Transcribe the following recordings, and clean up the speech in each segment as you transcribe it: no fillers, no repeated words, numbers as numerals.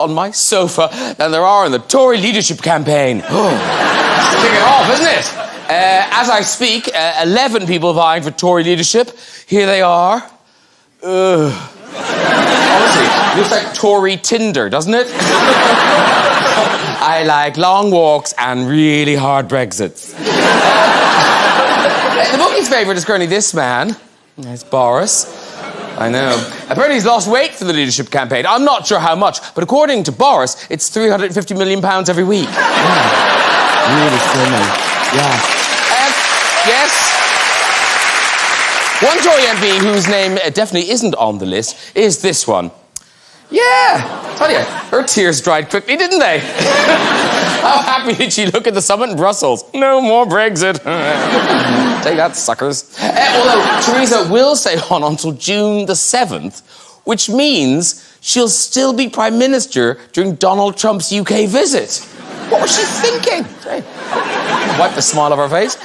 on my sofa than there are in the Tory leadership campaign. It's kicking off, isn't it? As I speak, 11 people vying for Tory leadership. Here they are. Honestly, looks like Tory Tinder, doesn't it? I like long walks and really hard Brexits. The bookie's favourite is currently this man. It's Boris. I know. Apparently he's lost weight for the leadership campaign. I'm not sure how much, but according to Boris, it's £350 million every week. Yeah. Really slimming. Yeah. Yes? One Tory MP whose name definitely isn't on the list is this one. Yeah, tell you, her tears dried quickly, didn't they? How happy did she look at the summit in Brussels? No more Brexit. Take that, suckers. Although Theresa will stay on until June the 7th, which means she'll still be Prime Minister during Donald Trump's UK visit. What was she thinking? Wipe the smile off her face.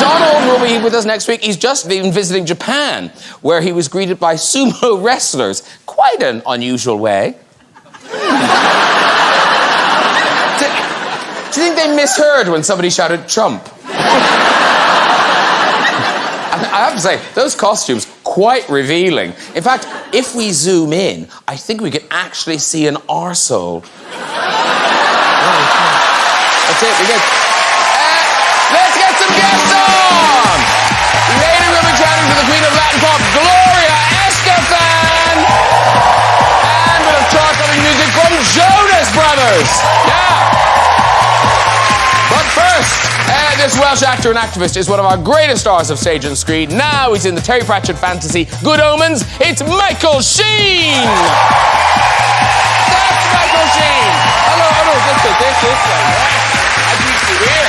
Donald will be with us next week. He's just been visiting Japan, where he was greeted by sumo wrestlers. Quite an unusual way. Do you think they misheard when somebody shouted Trump? I have to say, those costumes, quite revealing. In fact, if we zoom in, I think we can actually see an arsehole. That's it, we're good. Let's get some guests on! Later we'll be chatting to the Queen of Latin Pop, Gloria Estefan! And we'll have chart-topping music from Jonas Brothers! Yeah! But first, this Welsh actor and activist is one of our greatest stars of stage and screen. Now he's in the Terry Pratchett fantasy Good Omens. It's Michael Sheen! That's Michael Sheen! Hello, this way. Here.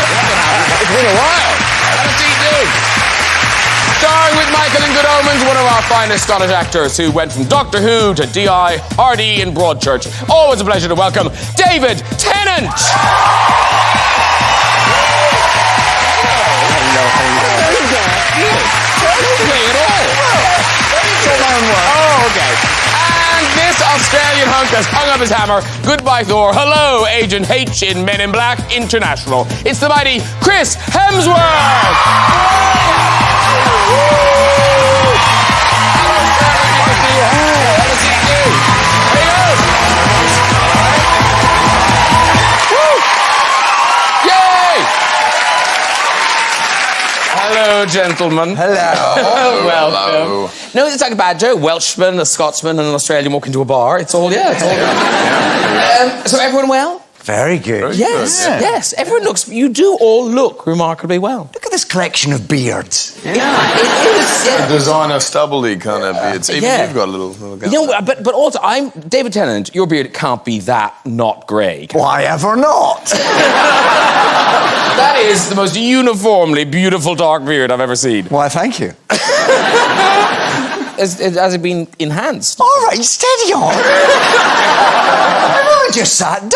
It's been a while. How does he do? Starring with Michael in Good Omens, one of our finest Scottish actors who went from Doctor Who to D.I. Hardy in Broadchurch. Always a pleasure to welcome David Tennant. Oh, okay. And this Australian hunk has hung up his hammer. Goodbye, Thor. Hello, Agent H in Men in Black International. It's the mighty Chris Hemsworth! Hello, gentlemen. Hello. Welcome. No, it's like a badger. Welshman, a Scotsman, and an Australian walk into a bar. It's all, yeah, it's all good. So everyone well? Very good. Yes, yes. Everyone looks... You do all look remarkably well. Look at this collection of beards. Yeah, it is. Yeah. The designer stubbly kind of beards. Even you've got a little you know, but also, I'm... David Tennant, your beard can't be that not grey. Why ever not? That is the most uniformly beautiful dark beard I've ever seen. Why, thank you. Has it been enhanced? All right, steady on. I just sat down.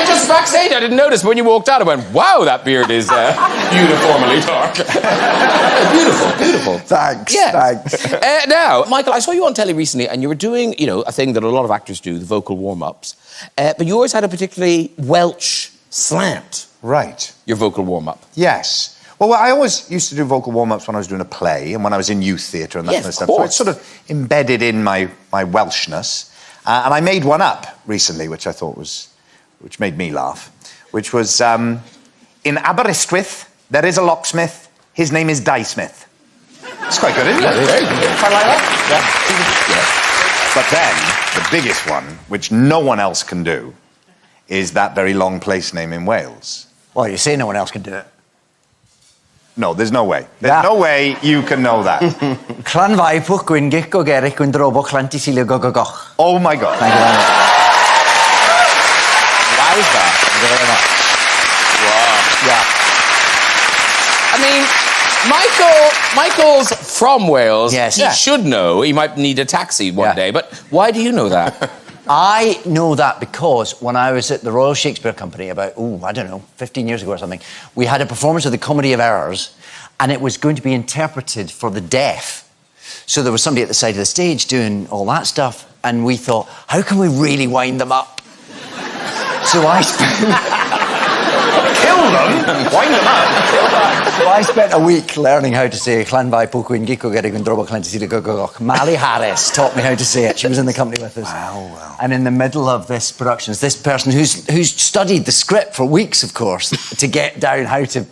Just backstage, I didn't notice. But when you walked out, I went, wow, that beard is uniformly dark. Beautiful, beautiful. Thanks, yeah. thanks. Now, Michael, I saw you on telly recently, and you were doing, you know, a thing that a lot of actors do, the vocal warm-ups. But yours had a particularly Welsh slant. Right. Your vocal warm-up. Yes. Well, I always used to do vocal warm-ups when I was doing a play and when I was in youth theatre and that kind of stuff. So it's sort of embedded in my Welshness. And I made one up recently, which I thought which made me laugh, which was, in Aberystwyth, there is a locksmith. His name is Dysmith. It's quite good, isn't it? Very good. Quite like that. Yeah. But then, the biggest one, which no one else can do, is that very long place name in Wales. Well, you say no one else can do it. No, there's no way. There's no way you can know that. Clanfaipwch Gwyngic o Geric Gwendrobo Clantisilio Gogogoch. Oh my God. Thank you very much. Why is that? Thank you very much. Wow. Yeah. I mean, Michael's from Wales. Yes. He should know. He might need a taxi one day. But why do you know that? I know that because when I was at the Royal Shakespeare Company about, 15 years ago or something, we had a performance of The Comedy of Errors, and it was going to be interpreted for the deaf. So there was somebody at the side of the stage doing all that stuff, and we thought, how can we really wind them up? So I spent... Kill them? Wind them up? So I spent a week learning how to say Clanby Poquin Giko Gerigun Drobo Clantisida Gogogok. Mally Harris taught me how to say it. She was in the company with us. Wow. And in the middle of this production, this person who's studied the script for weeks, of course, to get down how to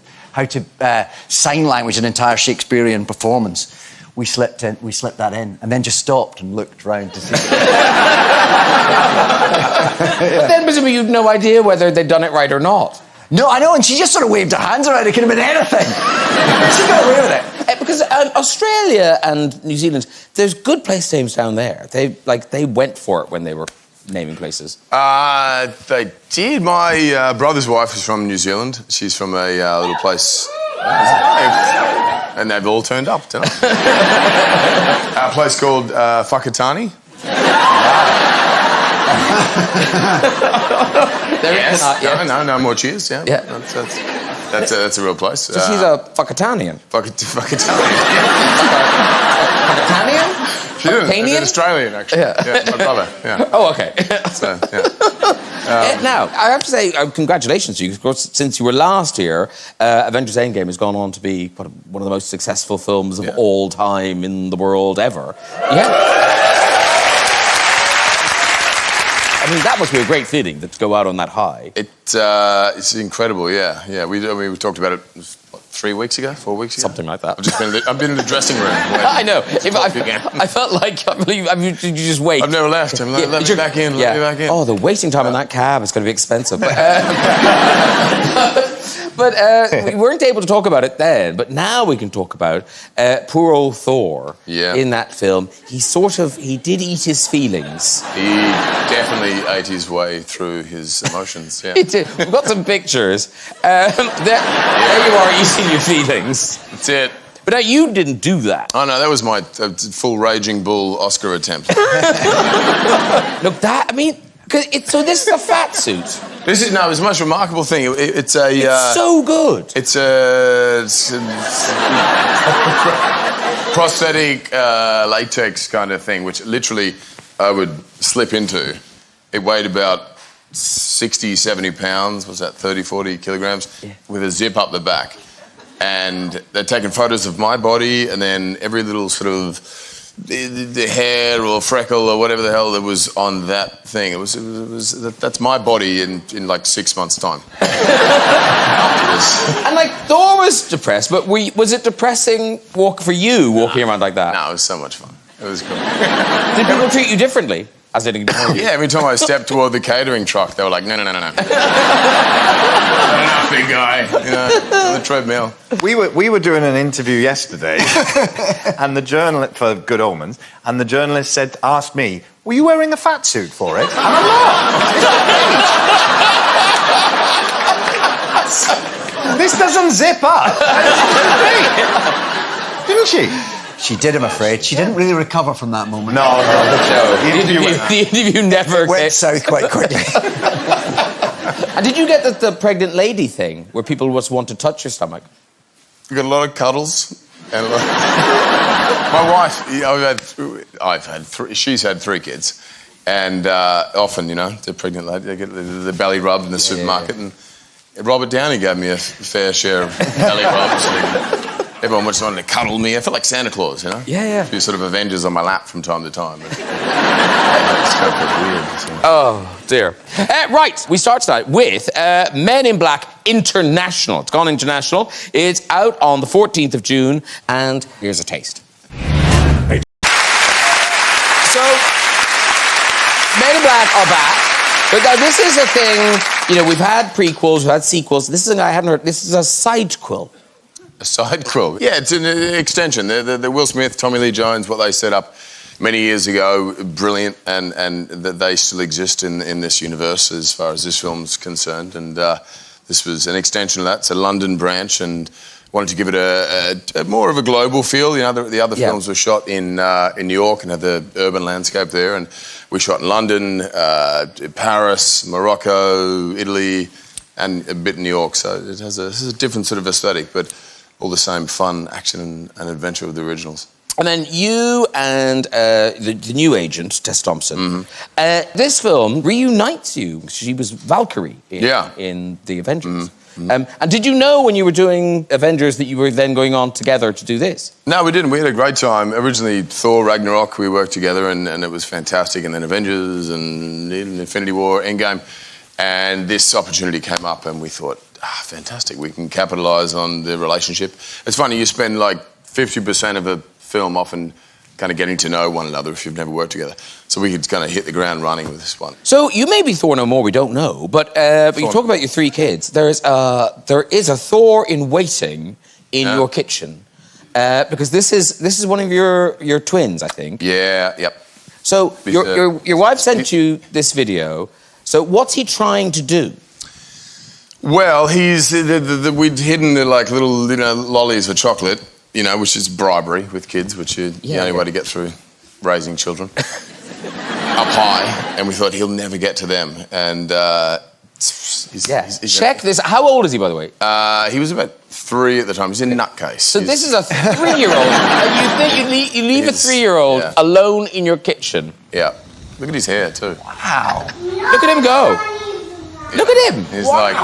sign language an entire Shakespearean performance. We slipped that in, and then just stopped and looked round to see. But then presumably you'd no idea whether they'd done it right or not. No, I know, and she just sort of waved her hands around. It could have been anything. She got away with it. Because Australia and New Zealand, there's good place names down there. They went for it when they were naming places. They did. My brother's wife is from New Zealand. She's from a little place. And they've all turned up tonight. A place called Whakatane. Yes. No more cheers. Yeah. That's a real place. So she's a Whakatanian. Whakatanian. Whakatanian? She's an Australian, actually. Yeah, my brother. Yeah. Oh, okay. So, yeah. Now, I have to say, congratulations to you, because since you were last here, Avengers Endgame has gone on to be one of the most successful films of all time in the world ever. Yeah. I mean, that must be a great feeling, to go out on that high. It's incredible, yeah. We talked about it 4 weeks ago. Something like that. I've been in the dressing room. I know. I felt like, you just wait. I've never left. Let me back in. Oh, the waiting time in that cab is going to be expensive. But we weren't able to talk about it then, but now we can talk about poor old Thor in that film. He did eat his feelings. He definitely ate his way through his emotions, yeah. He did. We've got some pictures. There you are, eating your feelings. That's it. But now you didn't do that. Oh, no, that was my full Raging Bull Oscar attempt. Look, so this is a fat suit. It's a most remarkable thing. It's so good. It's a prosthetic latex kind of thing, which literally I would slip into. It weighed about 60, 70 pounds, what's that, 30, 40 kilograms, with a zip up the back. And they'd taken photos of my body, and then every little sort of the hair or freckle or whatever the hell that was on that thing. That's my body in like 6 months' time. And like Thor was depressed, but was it depressing for you walking around like that? No, it was so much fun. It was cool. Did people treat you differently? As in ignoring you? Yeah, every time I stepped toward the catering truck, they were like, no. Not enough, big guy. On the treadmill. We were doing an interview yesterday, and the journalist for Good Omens, and the journalist asked me, "Were you wearing a fat suit for it?" And I'm not. This doesn't zip up. Didn't she? She did, I'm afraid. She didn't really recover from that moment. No. The interview never went south quite quickly. And did you get the pregnant lady thing, where people just want to touch your stomach? We got a lot of cuddles. And my wife, she's had 3 kids. And often, the pregnant lady, they get the belly rub in the supermarket. And Robert Downey gave me a fair share of belly rubs. Everyone just wanted to cuddle me. I felt like Santa Claus, Yeah. A few sort of Avengers on my lap from time to time. It's kind of weird. So. Oh, dear. Right, we start tonight with Men in Black International. It's gone international. It's out on the 14th of June, and here's a taste. So, Men in Black are back. But now this is a thing, we've had prequels, we've had sequels. This is a thing I hadn't heard. This is a sidequel. A sidequel? Yeah, it's an extension. The Will Smith, Tommy Lee Jones, what they set up many years ago, brilliant, and that they still exist in this universe as far as this film's concerned. And this was an extension of that. It's a London branch, and wanted to give it a more of a global feel. The other films were shot in New York and had the urban landscape there, and we shot in London, Paris, Morocco, Italy, and a bit in New York. So it has a different sort of aesthetic, but all the same fun, action, and adventure with the originals. And then you and the new agent, Tess Thompson, this film reunites you. She was Valkyrie in the Avengers. And did you know when you were doing Avengers that you were then going on together to do this? No, we didn't. We had a great time. Originally, Thor, Ragnarok, we worked together and it was fantastic. And then Avengers and Infinity War, Endgame. And this opportunity came up and we thought, fantastic, we can capitalise on the relationship. It's funny, you spend like 50% of a film often kind of getting to know one another if you've never worked together. So we could kind of hit the ground running with this one. So you may be Thor no more, we don't know, but you talk about your 3 kids. There is a Thor in waiting in your kitchen because this is one of your twins, I think. Yeah, yep. So your wife sent you this video. So what's he trying to do? Well, we'd hidden the like little lollies of chocolate, which is bribery with kids, which is the only way to get through raising children. Up high, and we thought he'll never get to them. And check this. How old is he, by the way? He was about 3 at the time. He's in nutcase. So this is a 3-year-old. You leave a 3-year-old alone in your kitchen? Yeah. Look at his hair too. Wow. Look at him go. Look at him. He's like...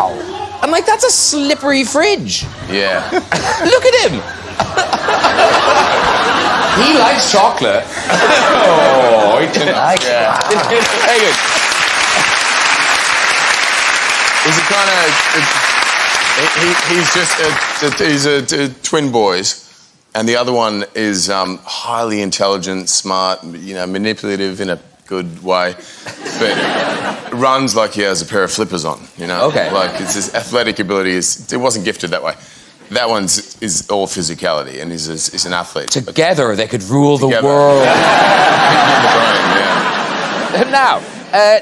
I'm like, that's a slippery fridge. Yeah. Look at him. He likes chocolate. Oh, he can. Yeah. Very good. He's a kind of... He's twin boys. And the other one is highly intelligent, smart, manipulative in a good way. But runs like he has a pair of flippers on, Okay. Like, it's his athletic ability it wasn't gifted that way. That one's is all physicality, and he's an athlete. Together, they could rule the world. Now,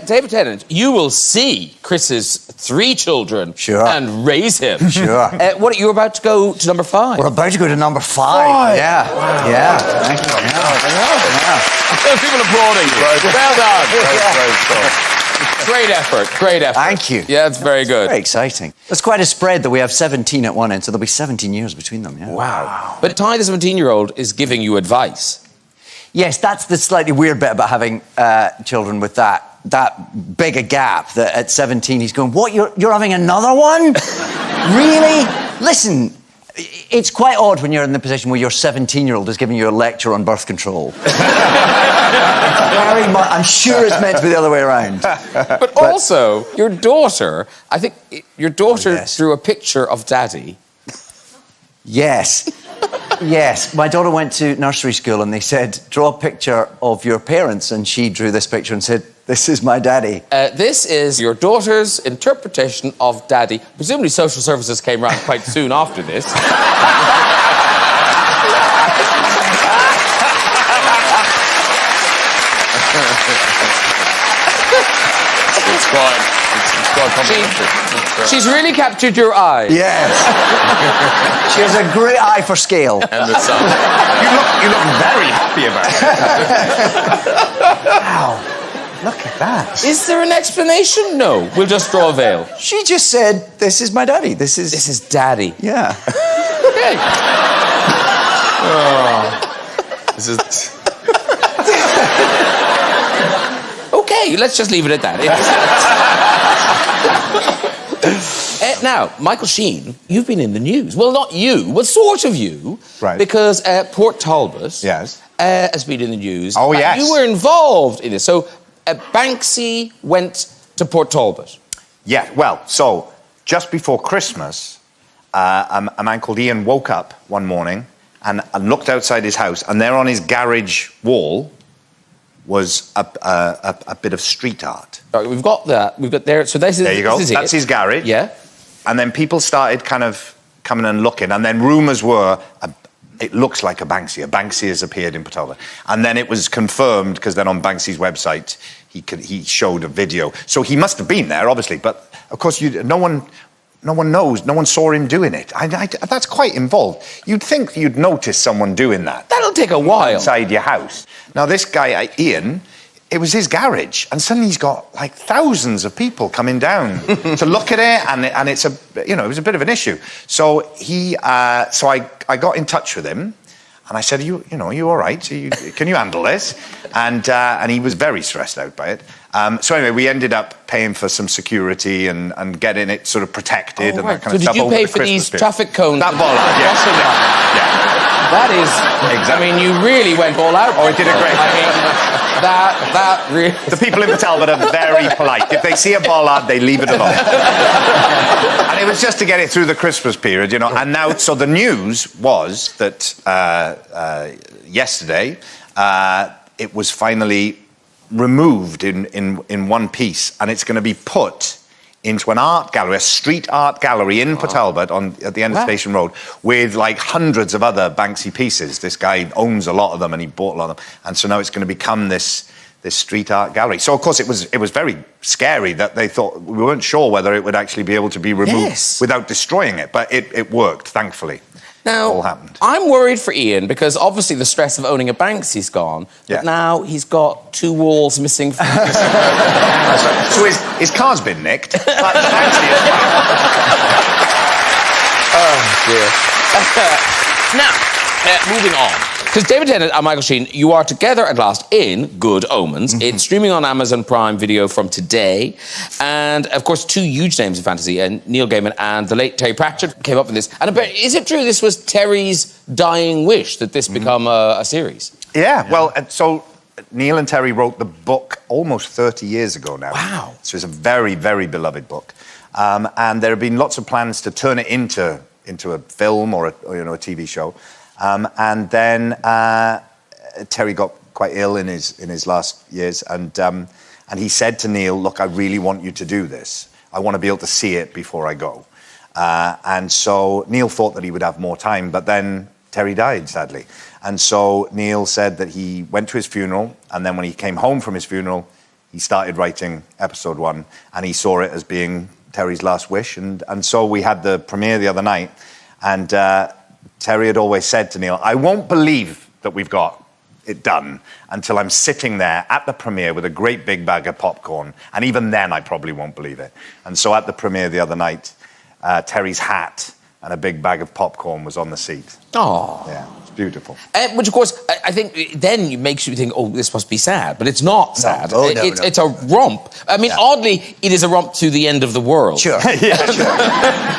David Tennant, you will see Chris's 3 children and raise him. Sure. What, you're about to go to number 5? We're about to go to number 5. Yeah. Wow. Yeah. Thank you. People applauding you. Well done. Great effort. Thank you. Yeah, it's very good. Very exciting. It's quite a spread that we have 17 at one end, so there'll be 17 years between them. Yeah. Wow. But Ty, the 17-year-old, is giving you advice. Yes, that's the slightly weird bit about having children with that big a gap, that at 17 he's going, what, you're having another one? Really? Listen, it's quite odd when you're in the position where your 17-year-old is giving you a lecture on birth control. Very much, I'm sure it's meant to be the other way around. But also, your daughter, I think your daughter drew a picture of Daddy. Yes. Yes, my daughter went to nursery school and they said, draw a picture of your parents, and she drew this picture and said, this is my daddy. This is your daughter's interpretation of Daddy. Presumably social services came round quite soon after this. It's quite complimentary. She's really captured your eye. Yes. She has a great eye for scale. And the sun. You look very happy about it. Wow. Look at that. Is there an explanation? No. We'll just draw a veil. She just said, this is my daddy. This is Daddy. Yeah. Okay. This is... Okay, let's just leave it at that. Now, Michael Sheen, you've been in the news. Well, not you, well, sort of you. Right. Because Port Talbot has been in the news. Oh, yes. You were involved in this. So, Banksy went to Port Talbot. Yeah, well, so just before Christmas, a man called Ian woke up one morning and looked outside his house, and there on his garage wall was a bit of street art. Right, we've got that. We've got there. So this is, there you go. This is That's his garage. Yeah. And then people started kind of coming and looking, and then rumours were, it looks like a Banksy. A Banksy has appeared in Port Talbot. And then it was confirmed, because then on Banksy's website, he showed a video. So he must have been there, obviously, but of course no one knows. No one saw him doing it. That's quite involved. You'd think you'd notice someone doing that. That'll take a while. Inside your house. Now, this guy, Ian, it was his garage, and suddenly he's got like thousands of people coming down to look at it, and it's it was a bit of an issue. So I got in touch with him, And I said, are you all right? Can you handle this? And he was very stressed out by it. So anyway, we ended up paying for some security and getting it sort of protected and that kind of stuff. So did you pay over the for these Christmas period. traffic cones? That bollard, yeah. That is... Exactly. I mean, you really went all out. Oh, I did a great I mean, that really... The people in Talbot are very polite. If they see a bollard, they leave it alone. And it was just to get it through the Christmas period, you know. And now, so the news was that yesterday it was finally removed in one piece, and it's going to be put into an art gallery, a street art gallery in Port Talbot at the end of Station Road, with like hundreds of other Banksy pieces. This guy owns a lot of them, and he bought a lot of them, and so now it's going to become this street art gallery. So of course it was very scary that they thought, we weren't sure whether it would actually be able to be removed without destroying it, but it worked, thankfully. Now, all happened. I'm worried for Ian because obviously the stress of owning a Banksy's gone, but now he's got 2 walls missing from his... So his car's been nicked, but Banksy is fine. Oh, dear. Now, moving on. Because David Tennant and Michael Sheen, you are together at last in Good Omens. It's streaming on Amazon Prime Video from today. And, of course, 2 huge names in fantasy, Neil Gaiman and the late Terry Pratchett came up with this. And is it true this was Terry's dying wish that this become a series? Yeah, well, so Neil and Terry wrote the book almost 30 years ago now. Wow. So it's a very, very beloved book. And there have been lots of plans to turn it into a film or a TV show. And then Terry got quite ill in his last years, and he said to Neil, "Look, I really want you to do this. I want to be able to see it before I go." And so Neil thought that he would have more time, but then Terry died, sadly. And so Neil said that he went to his funeral, and then when he came home from his funeral, he started writing episode 1, and he saw it as being Terry's last wish. And so we had the premiere the other night, and Terry had always said to Neil, I won't believe that we've got it done until I'm sitting there at the premiere with a great big bag of popcorn, and even then I probably won't believe it. And so at the premiere the other night, Terry's hat and a big bag of popcorn was on the seat. Oh. Yeah, it's beautiful. Which, of course, I think then it makes you think, oh, this must be sad. But it's not sad. No, it's a romp. I mean, oddly, it is a romp to the end of the world. Sure. Yeah, sure.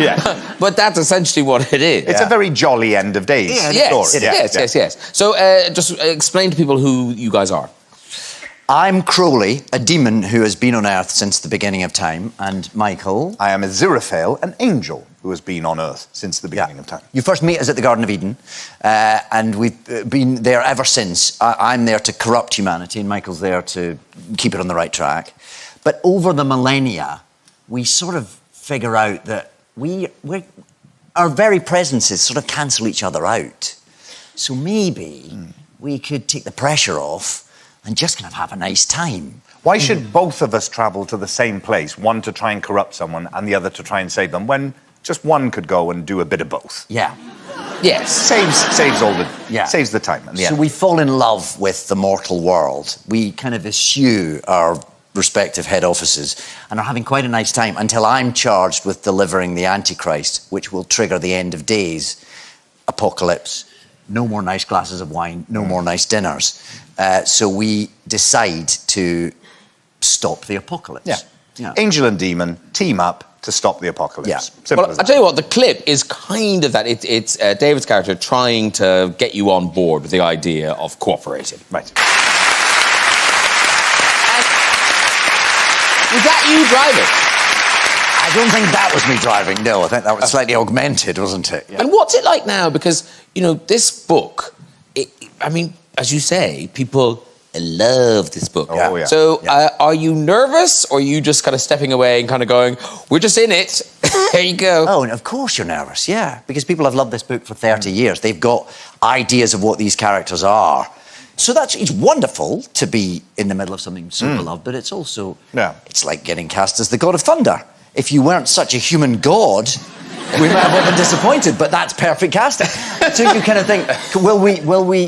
Yeah. But that's essentially what it is. It's a very jolly end of days story. Yes. So just explain to people who you guys are. I'm Crowley, a demon who has been on Earth since the beginning of time, and Michael... I am Aziraphale, an angel who has been on Earth since the beginning of time. You first meet us at the Garden of Eden, and we've been there ever since. I'm there to corrupt humanity, and Michael's there to keep it on the right track. But over the millennia, we sort of figure out that our very presences sort of cancel each other out. So maybe we could take the pressure off and just kind of have a nice time. Why should both of us travel to the same place, one to try and corrupt someone and the other to try and save them, when just one could go and do a bit of both? Yeah. Yes. Saves the time. So we fall in love with the mortal world. We kind of eschew our respective head offices and are having quite a nice time until I'm charged with delivering the Antichrist, which will trigger the end of days, apocalypse, no more nice glasses of wine, no more nice dinners. So we decide to stop the apocalypse. Yeah. Angel and demon team up to stop the apocalypse. Yeah. Simple Well, I'll tell you what, the clip is kind of that. It's David's character trying to get you on board with the idea of cooperating. Right. Was that you driving? I don't think that was me driving, no. I think that was slightly augmented, wasn't it? Yeah. And what's it like now? Because, this book, I mean, as you say, people love this book. Oh, yeah. So are you nervous, or are you just kind of stepping away and kind of going, we're just in it, there you go? Oh, and of course you're nervous, yeah. Because people have loved this book for 30 years. They've got ideas of what these characters are. So it's wonderful to be in the middle of something so beloved, but it's also, it's like getting cast as the god of thunder. If you weren't such a human god, we might have all been disappointed, but that's perfect casting. So you kind of think, will we,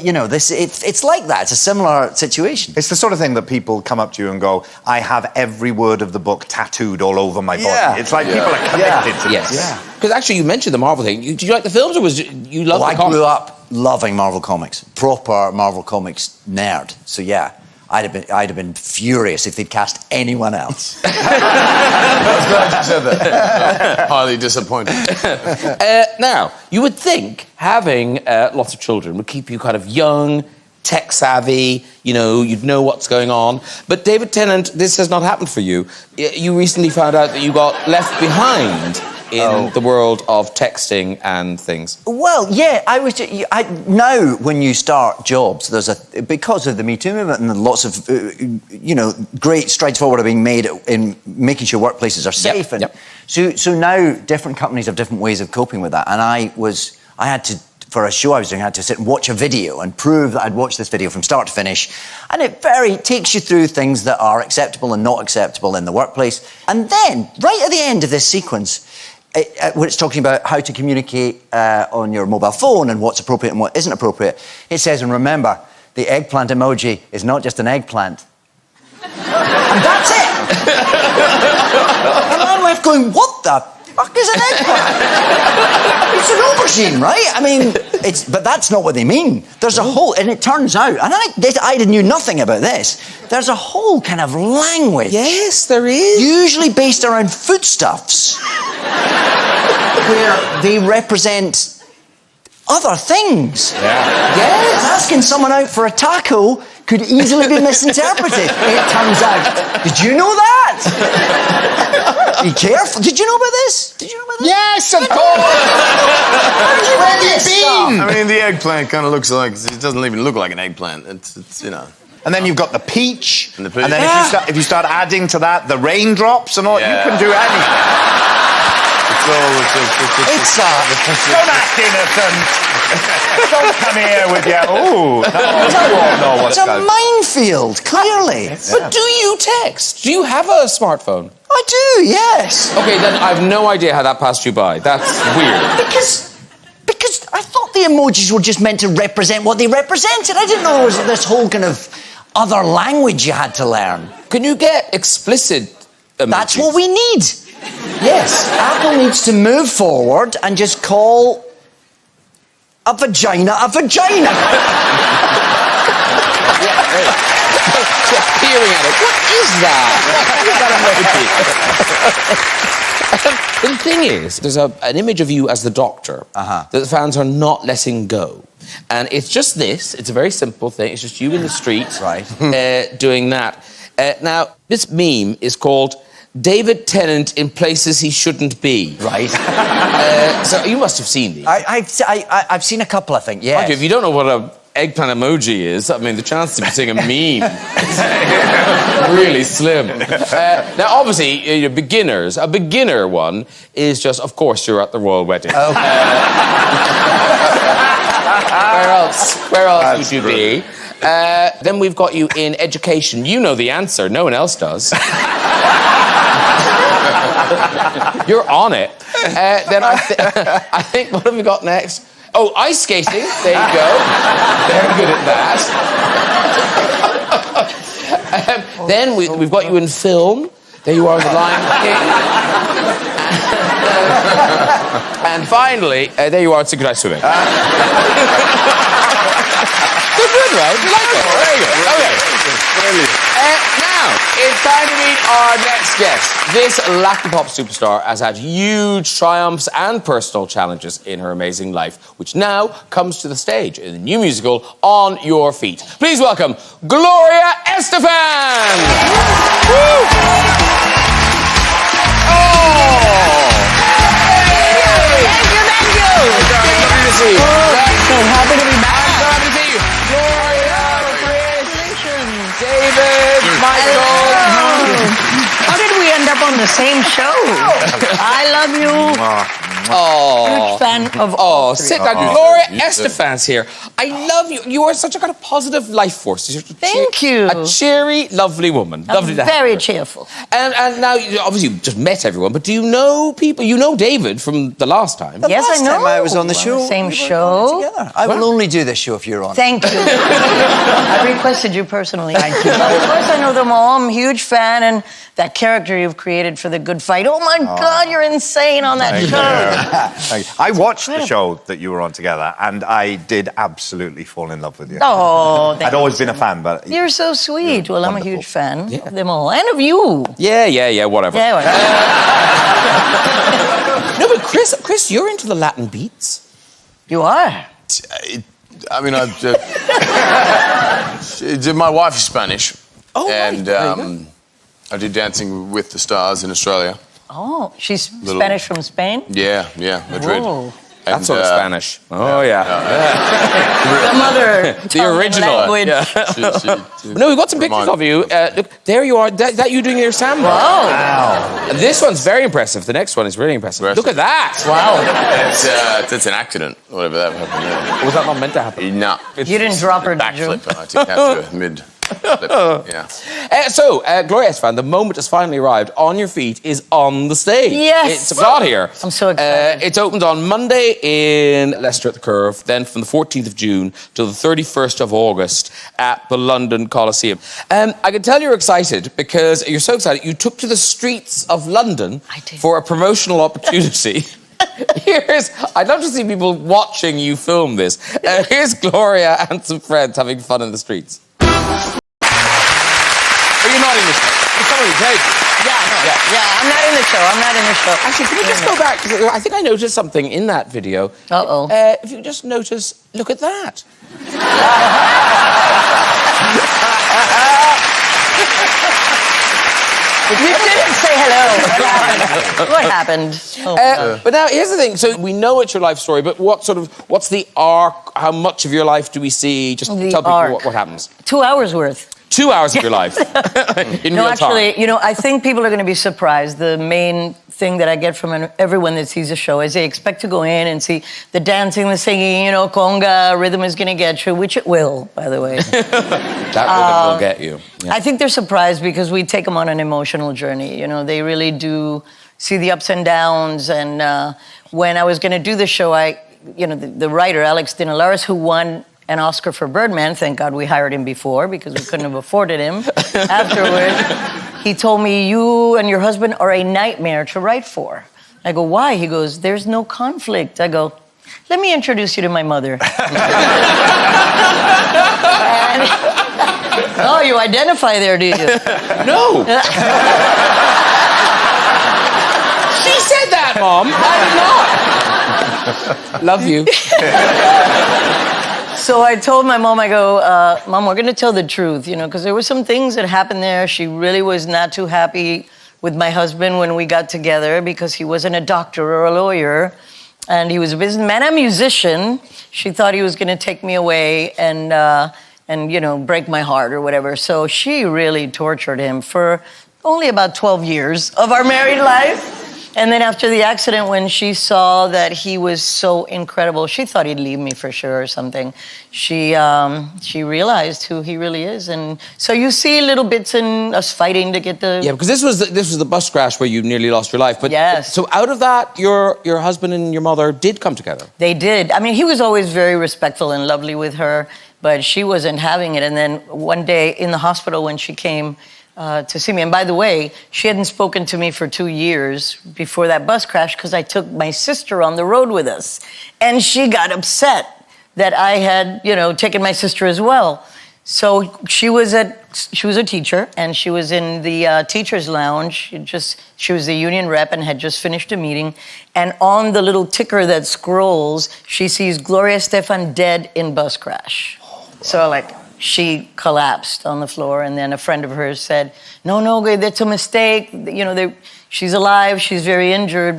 it's like that. It's a similar situation. It's the sort of thing that people come up to you and go, I have every word of the book tattooed all over my body. It's like people are connected to this. Yes. Because actually you mentioned the Marvel thing. Did you like the films, or was you love the I grew up loving Marvel Comics, proper Marvel Comics nerd. So yeah, I'd have been furious if they'd cast anyone else. I was glad you said that. Highly disappointed. Now, you would think having lots of children would keep you kind of young, tech savvy, you know, you'd know what's going on. But David Tennant, this has not happened for you. You recently found out that you got left behind in the world of texting and things. Well, yeah, now when you start jobs, because of the Me Too movement and lots of, great strides forward are being made in making sure workplaces are safe. So now different companies have different ways of coping with that. And for a show I was doing, I had to sit and watch a video and prove that I'd watched this video from start to finish. And it takes you through things that are acceptable and not acceptable in the workplace. And then, right at the end of this sequence, when it's talking about how to communicate on your mobile phone and what's appropriate and what isn't appropriate, it says, and remember, the eggplant emoji is not just an eggplant. And that's it! And I'm left going, what the fuck is an eggplant? It's an aubergine, right? I mean, but that's not what they mean. There's a whole, and it turns out, and I knew nothing about this, there's a whole kind of language. Yes, there is. Usually based around foodstuffs. Where they represent other things. Yeah. Yes. Asking someone out for a taco could easily be misinterpreted. It turns out. Did you know that? Be careful. Did you know about this? Yes, of course. Where have you been? I mean, the eggplant kind of looks like, it doesn't even look like an eggplant. It's you know. And then you've got the peach. And the peach. And then if you start adding to that the raindrops and all, you can do anything. Don't act innocent. Don't come here with your... Oh, no, it's a minefield, clearly. But do you text? Do you have a smartphone? I do, yes. Okay, then I have no idea how that passed you by. That's weird. Because I thought the emojis were just meant to represent what they represented. I didn't know there was this whole kind of other language you had to learn. Can you get explicit emojis? That's what we need. Yes, Apple needs to move forward and just call a vagina a vagina. Peering at it. What is that? The thing is, there's an image of you as the Doctor that the fans are not letting go. And it's just this. It's a very simple thing. It's just you in the street doing that. Now, this meme is called David Tennant in places he shouldn't be. Right. So you must have seen these. I've seen a couple, I think, yes. If you don't know what an eggplant emoji is, I mean, the chances of seeing a meme is really slim. Now, obviously, beginners, a beginner one is just, of course, you're at the royal wedding. Where else would you be? Then we've got you in education. You know the answer. No one else does. You're on it. Then I think, what have we got next? Oh, ice skating. There you go. Very good at that. Then we've got you in film. There you are, The Lion King. And finally, there you are, synchronized swimming. They're good, right? You like it? Very good. Okay. Brilliant. Now, it's time to meet our next guest. This Latin pop superstar has had huge triumphs and personal challenges in her amazing life, which now comes to the stage in the new musical, On Your Feet. Please welcome Gloria Estefan! Woo! Thank you! Lovely to see you. So happy to be back. I'm so happy to see you. Gloria, Chris, David, Michael. How did we end up on the same show? I love you. Huge fan of all three. Sit down. Gloria Estefan's here. I love you. You are such a kind of positive life force. You're Thank you. A cheery, lovely woman. Lovely to have very her. cheerful. And now, obviously, you just met everyone, but do you know people? You know David from the last time. Yes, I know. Last time I was on the show, Same we were show. together. I will only do this show if you're on. Thank you. I requested you personally. Thank you. Of course, I know them all. I'm a huge fan, and that character you've created for The Good Fight. Oh my God, you're insane on that show. Thank you. I watched the show that you were on together, and I did absolutely fall in love with you. Oh, I'd always been a fan, but you're so sweet. Well, I'm a wonderful. huge fan of them all, and of you. Yeah, whatever. Yeah, whatever. No, but Chris, you're into the Latin beats. You are. I mean, my wife is Spanish. Oh, and right. I did Dancing with the Stars in Australia. Oh, she's Spanish from Spain? Yeah, Madrid. Whoa. That's sort of Spanish. Oh, yeah. The mother The original. language. Yeah. No, we've got some pictures of you. Look, there you are. That you doing your samba. Wow. This one's very impressive. The next one is really impressive. Look at that. Wow. That's an accident, whatever that happened. Yeah. Was that not meant to happen? No. You didn't drop her, did you? Backflip, and I took that to a mid. Yeah. So, Gloria Estefan, the moment has finally arrived. On Your Feet is on the stage. Yes. It's got here. I'm so excited. It's opened on Monday in Leicester at the Curve, then from the 14th of June till the 31st of August at the London Coliseum. I can tell you're excited because you're so excited. You took to the streets of London for a promotional opportunity. I'd love to see people watching you film this. Here's Gloria and some friends having fun in the streets. Are you not in the show? It's somebody take. Yeah, I'm not in the show. Actually, can we just go back? 'Cause I think I noticed something in that video. Uh-oh. If you just notice, look at that. You didn't say hello. What happened? Oh, But now, here's the thing. So we know it's your life story, but what's the arc? How much of your life do we see? Just The tell people arc. what happens. 2 hours worth. 2 hours of your life in No, real actually, time. I think people are going to be surprised. The main thing that I get from everyone that sees the show is they expect to go in and see the dancing, the singing, conga, rhythm is going to get you, which it will, by the way. That rhythm will get you. Yeah. I think they're surprised because we take them on an emotional journey. They really do see the ups and downs. And when I was going to do the show, the writer, Alex Dinelaris, who won an Oscar for Birdman, thank God we hired him before because we couldn't have afforded him afterwards. He told me, you and your husband are a nightmare to write for. I go, why? He goes, there's no conflict. I go, let me introduce you to my mother. Oh, you identify there, do you? No. She said that, Mom. I did not. Love you. So I told my mom, I go, Mom, we're going to tell the truth, because there were some things that happened there. She really was not too happy with my husband when we got together because he wasn't a doctor or a lawyer. And he was a businessman and a musician. She thought he was going to take me away and break my heart or whatever. So she really tortured him for only about 12 years of our married life. And then after the accident, when she saw that he was so incredible, she thought he'd leave me for sure or something. She realized who he really is. And so you see little bits in us fighting to get the... Yeah, because this was the bus crash where you nearly lost your life. But yes. So out of that, your husband and your mother did come together. They did. I mean, he was always very respectful and lovely with her, but she wasn't having it. And then one day in the hospital when she came to see me, and by the way, she hadn't spoken to me for 2 years before that bus crash because I took my sister on the road with us. And she got upset that I had, taken my sister as well. So she was a teacher, and she was in the teacher's lounge. She was the union rep and had just finished a meeting. And on the little ticker that scrolls, she sees Gloria Estefan dead in bus crash. So she collapsed on the floor, and then a friend of hers said, no, that's a mistake. She's alive, she's very injured,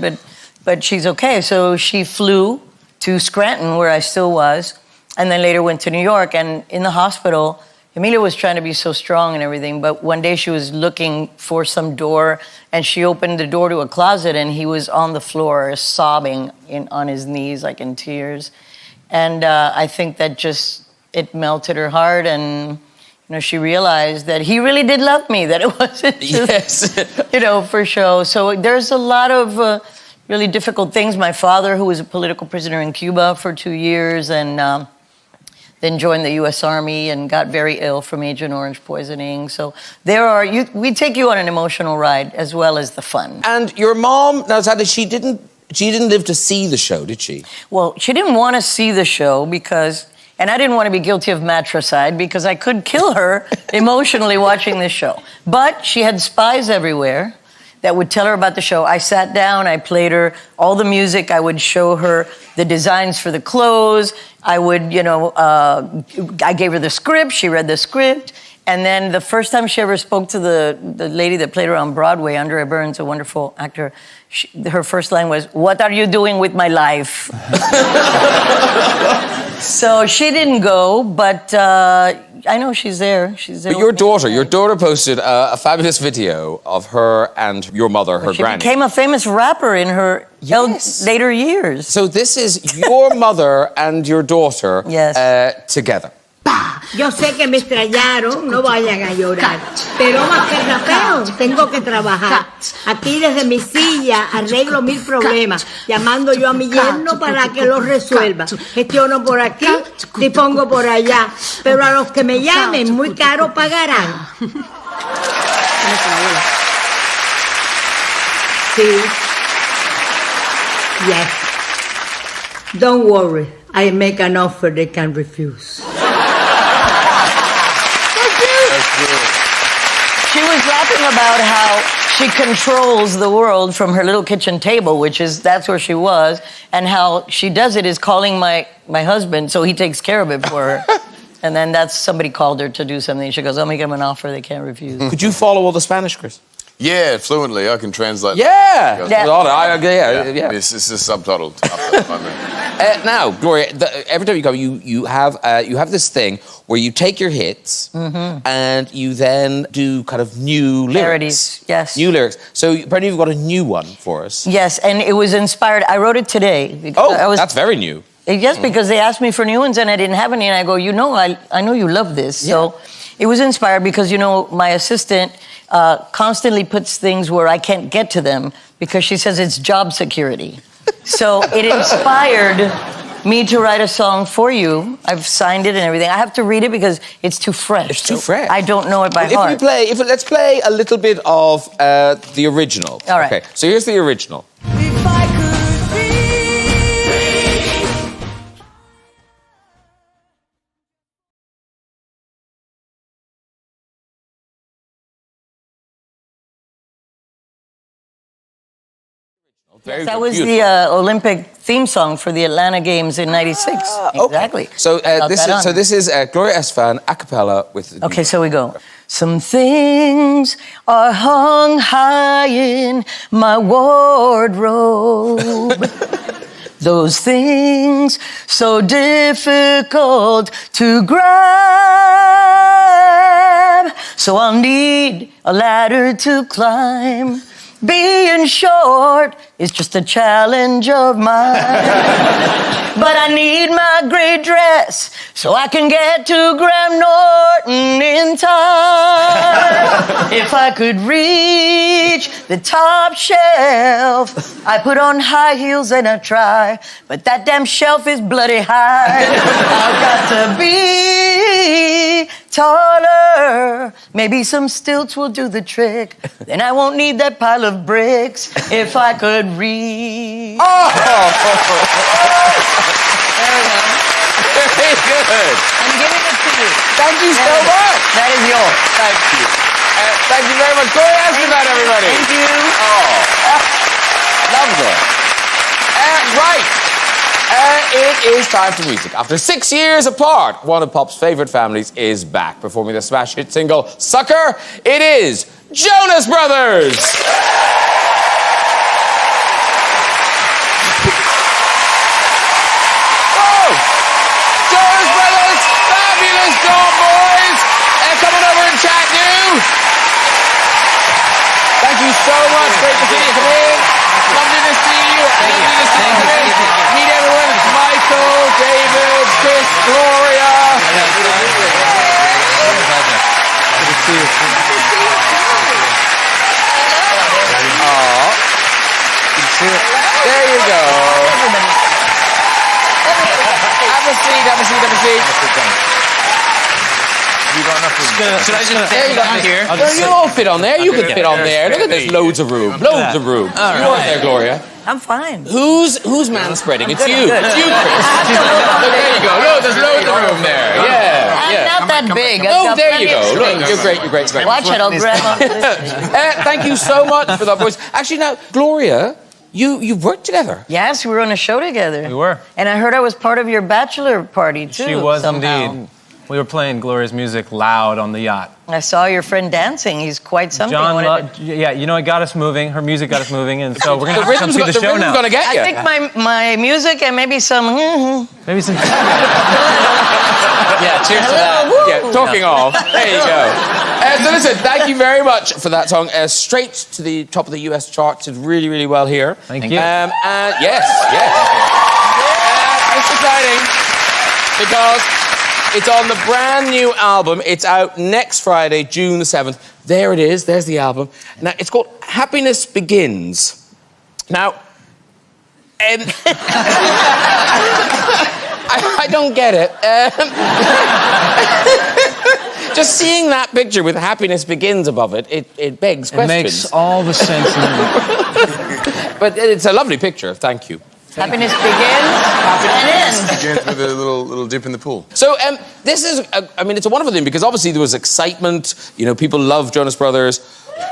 but she's okay. So she flew to Scranton, where I still was, and then later went to New York. And in the hospital, Emilia was trying to be so strong and everything, but one day she was looking for some door, and she opened the door to a closet, and he was on the floor sobbing on his knees, in tears. And I think that it melted her heart, and she realized that he really did love me, that it wasn't just, for show. So there's a lot of really difficult things. My father, who was a political prisoner in Cuba for 2 years, and then joined the U.S. Army and got very ill from Agent Orange poisoning. So we take you on an emotional ride as well as the fun. And your mom, now sadly, she didn't she didn't live to see the show, did she? Well, she didn't want to see the show because, and I didn't want to be guilty of matricide because I could kill her emotionally watching this show. But she had spies everywhere that would tell her about the show. I sat down, I played her all the music, I would show her the designs for the clothes, I would, I gave her the script, she read the script, and then the first time she ever spoke to the lady that played her on Broadway, Andrea Burns, a wonderful actor, her first line was, "What are you doing with my life?" So she didn't go, but I know she's there. She's there. But your daughter posted a fabulous video of her and your mother, her granny. She became a famous rapper in her later years. So this is your mother and your daughter together. Yo sé que me extrañaron, no vayan a llorar. Pero más que rapeo, tengo que trabajar. Aquí desde mi silla arreglo 1000 problemas, llamando yo a mi yerno para que los resuelva. Gestiono por aquí, dispongo por allá. Pero a los que me llamen, muy caro pagarán. Sí. Yes. Don't worry, I make an offer they can refuse. She was rapping about how she controls the world from her little kitchen table, that's where she was, and how she does it is calling my husband, so he takes care of it for her. And then somebody called her to do something. She goes, "I'll make them an offer they can't refuse." Could you follow all the Spanish, Chris? Yeah, fluently. I can translate. Yeah. This is subtitled. Now, Gloria, every time you come, you have this thing where you take your hits and you then do kind of new lyrics. Parodies, yes. New lyrics. So apparently you've got a new one for us. Yes, and it was inspired. I wrote it today. That's very new. Yes, because they asked me for new ones and I didn't have any, and I go, I know you love this. Yeah. So it was inspired because, my assistant constantly puts things where I can't get to them because she says it's job security. So it inspired me to write a song for you. I've signed it and everything. I have to read it because it's too fresh. It's too fresh. I don't know it by heart. Let's play a little bit of the original. All right. Okay, so here's the original. If I could be That was the Olympic theme song for the Atlanta Games in '96. Okay. Exactly. So this is Gloria Estefan a cappella with. Okay, so we go. Some things are hung high in my wardrobe. Those things so difficult to grab. So I'll need a ladder to climb. Being short is just a challenge of mine. But I need my gray dress so I can get to Graham Norton in time. If I could reach the top shelf, I put on high heels and I try, but that damn shelf is bloody high. I've got to be taller. Maybe some stilts will do the trick. Then I won't need that pile of bricks if I could reach. Oh! There we go. Very good. I'm giving it to you. Thank you so much. That is yours. Thank you. Thank you very much. Gloria Estefan, everybody. Thank you. Lovely. Right. It is time for music. After 6 years apart, one of Pop's favourite families is back, performing the smash hit single, Sucker. It is Jonas Brothers. Whoa! Jonas Brothers, fabulous job, boys. Coming over and chat you. Thank you so much. Great to see you. Come in. Lovely to see you. Lovely to see you. Come in. Meet everyone. It's Michael, David, Chris, Gloria. Good to see you. There you go. Have a seat, have a seat, have a seat. you got enough room? Should I just sit down here? No, you all fit on there. You can fit on there. Look at this, loads of room. Loads of room. You weren't there, Gloria. I'm fine. Who's manspreading? It's you. It's you, Chris. Look, there you go. Look, there's loads of room there. Yeah. I'm not that big. I've Oh, got there plenty you go. of Look, space. you're great. You're great. You're great. Watch it. I'll grab onto this. Thank you so much for that voice. Actually, now, Gloria, you've worked together. Yes, we were on a show together. We were. And I heard I was part of your bachelor party too. She was somehow. indeed. We were playing Gloria's music loud on the yacht. I saw your friend dancing. He's quite something. Yeah, you know, it got us moving. Her music got us moving, and so we're gonna have to come see the The show rhythm's now. gonna get you. I think my music and maybe some. Maybe some. Yeah, cheers to that. Yeah, talking of. There you go. So listen, thank you very much for that song. Straight to the top of the US charts. Did really, really well here. Thank you. And yes. It's exciting because it's on the brand new album. It's out next Friday, June the 7th. There it is. There's the album. Now, it's called Happiness Begins. Now, I don't get it. Just seeing that picture with Happiness Begins above it, it begs questions. It makes all the sense in the world. But it's a lovely picture. Thank you. Happiness begins and ends. Begins with a little dip in the pool. So, this is, it's a wonderful thing because obviously there was excitement. You know, people love Jonas Brothers.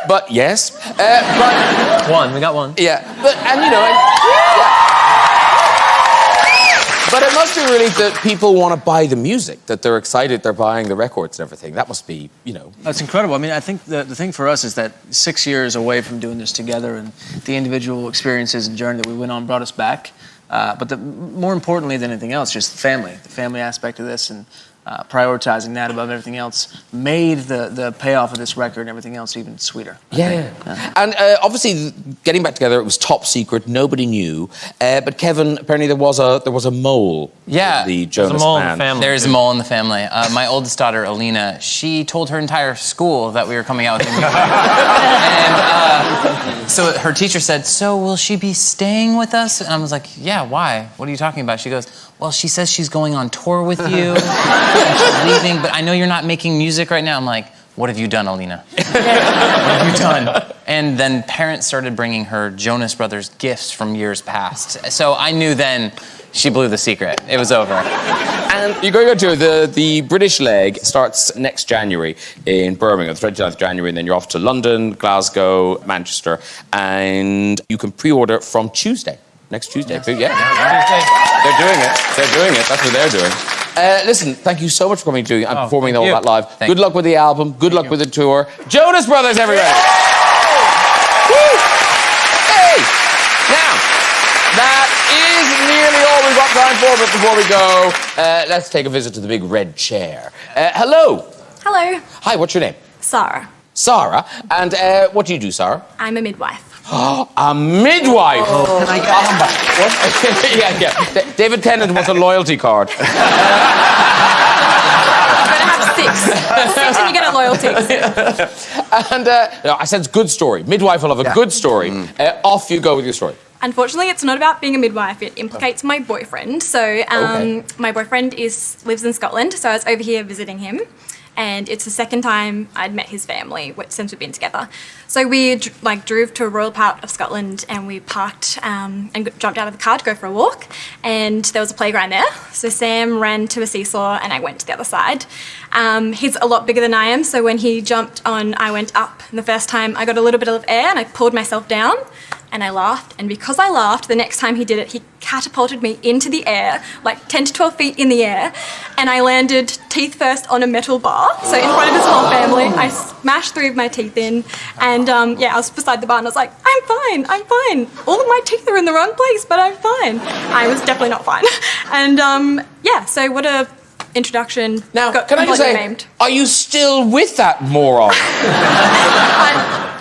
But, yes. But, We got one. yeah. But, but it must be really that people want to buy the music, that they're excited they're buying the records and everything. That must be, That's incredible. I mean, I think the thing for us is that 6 years away from doing this together and the individual experiences and journey that we went on brought us back. But more importantly than anything else, just the family aspect of this and prioritizing that above everything else made the payoff of this record and everything else even sweeter. Yeah. And obviously, getting back together, it was top secret. Nobody knew. But Kevin, apparently there was a mole. Yeah. In the Jonas There's a mole in the man. family. There is a mole in the family. My oldest daughter, Alina, she told her entire school that we were coming out with a new record. And so her teacher said, "So will she be staying with us?" And I was like, "Yeah, why? What are you talking about?" She goes, "Well, she says she's going on tour with you, and she's leaving, but I know you're not making music right now." I'm like, "What have you done, Alina? What have you done?" And then parents started bringing her Jonas Brothers gifts from years past. So I knew then she blew the secret. It was over. And you're going to the British leg starts next January in Birmingham, the 29th of January, and then you're off to London, Glasgow, Manchester, and you can pre-order from Tuesday. Next Tuesday. Yeah. They're doing it. That's what they're doing. Listen, thank you so much for coming to and performing all that live. Good luck with the album. Good luck with the tour. Jonas Brothers, everybody. Woo! Hey! Now, that is nearly all we've got time for, but before we go, let's take a visit to the big red chair. Hello. Hello, Hi, what's your name? Sarah. Sarah. And what do you do, Sarah? I'm a midwife. A midwife. Oh, can I get one back? Yeah. David Tennant wants a loyalty card. You're gonna have 6. 6 and you get a loyalty. And I sense good story. Midwife will have a good story. Off you go with your story. Unfortunately, it's not about being a midwife. It implicates my boyfriend. So my boyfriend lives in Scotland, so I was over here visiting him. And it's the second time I'd met his family since we've been together. So we drove to a rural part of Scotland and we parked and jumped out of the car to go for a walk. And there was a playground there. So Sam ran to a seesaw and I went to the other side. He's a lot bigger than I am, so when he jumped on, I went up. And the first time I got a little bit of air and I pulled myself down. And I laughed, and because I laughed, the next time he did it, he catapulted me into the air, like 10 to 12 feet in the air, and I landed teeth first on a metal bar, so in front of his whole family. I smashed 3 of my teeth in, and I was beside the bar, and I was like, I'm fine. All of my teeth are in the wrong place, but I'm fine. I was definitely not fine. And so what a introduction. Now, can I just say, maimed. are you still with that moron?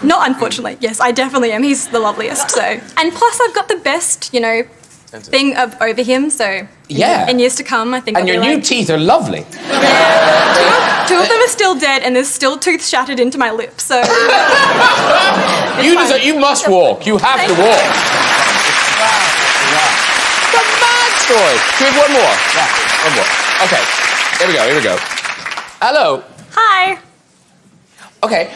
Not unfortunately. Yes, I definitely am. He's the loveliest. So, and plus I've got the best, thing over him. So in years to come, I think. And your new teeth are lovely. Yeah. Two of them are still dead, and there's still tooth shattered into my lip. So you must walk. You have to walk. The mad story. Do we have one more? Yeah, one more. Okay. Here we go. Hello. Hi. Okay.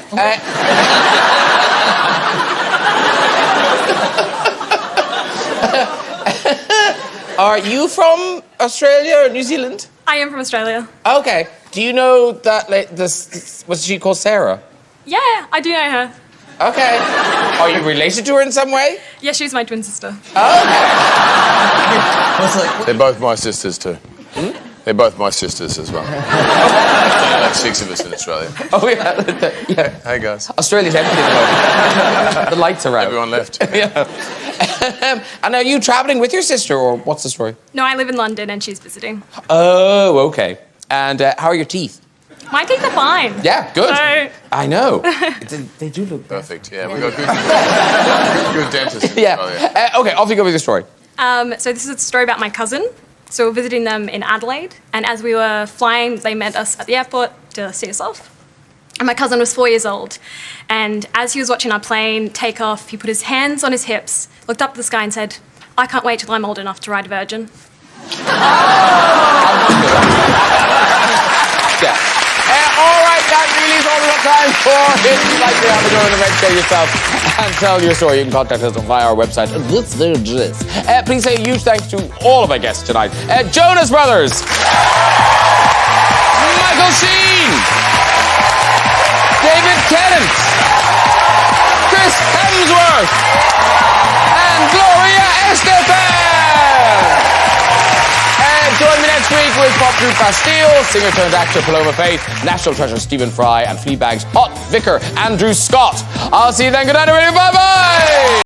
Are you from Australia or New Zealand? I am from Australia. Okay. Do you know that this what's she called, Sarah? Yeah, I do know her. Okay. Are you related to her in some way? Yeah, she's my twin sister. They're both my sisters too. They're both my sisters as well. Like 6 of us in Australia. Oh yeah. Yeah. Hey guys. Australia's empty at the moment. The lights are out. Everyone left. Yeah. And are you traveling with your sister, or what's the story? No, I live in London and she's visiting. Oh, okay. And how are your teeth? My teeth are fine. Yeah, good. So- I know. They do look Perfect. Yeah, we got good dentists. In Yeah. Australia. Okay, off you go with your story. So this is a story about my cousin. So we're visiting them in Adelaide, and as we were flying, they met us at the airport to see us off. And my cousin was 4 years old, and as he was watching our plane take off, he put his hands on his hips, looked up at the sky and said, "I can't wait till I'm old enough to ride a Virgin." Yeah. All right, that really is all we have time for. If you'd like to have a go in the red show yourself and tell your story, you can contact us via our website. Please say a huge thanks to all of our guests tonight. Jonas Brothers, Michael Sheen, David Tennant, Chris Hemsworth, and Gloria Estefan. Join me next week with pop group Bastille, singer-turned-actor Paloma Faith, National Treasure Stephen Fry, and Fleabag's hot vicar Andrew Scott. I'll see you then. Good night, everybody. Bye-bye!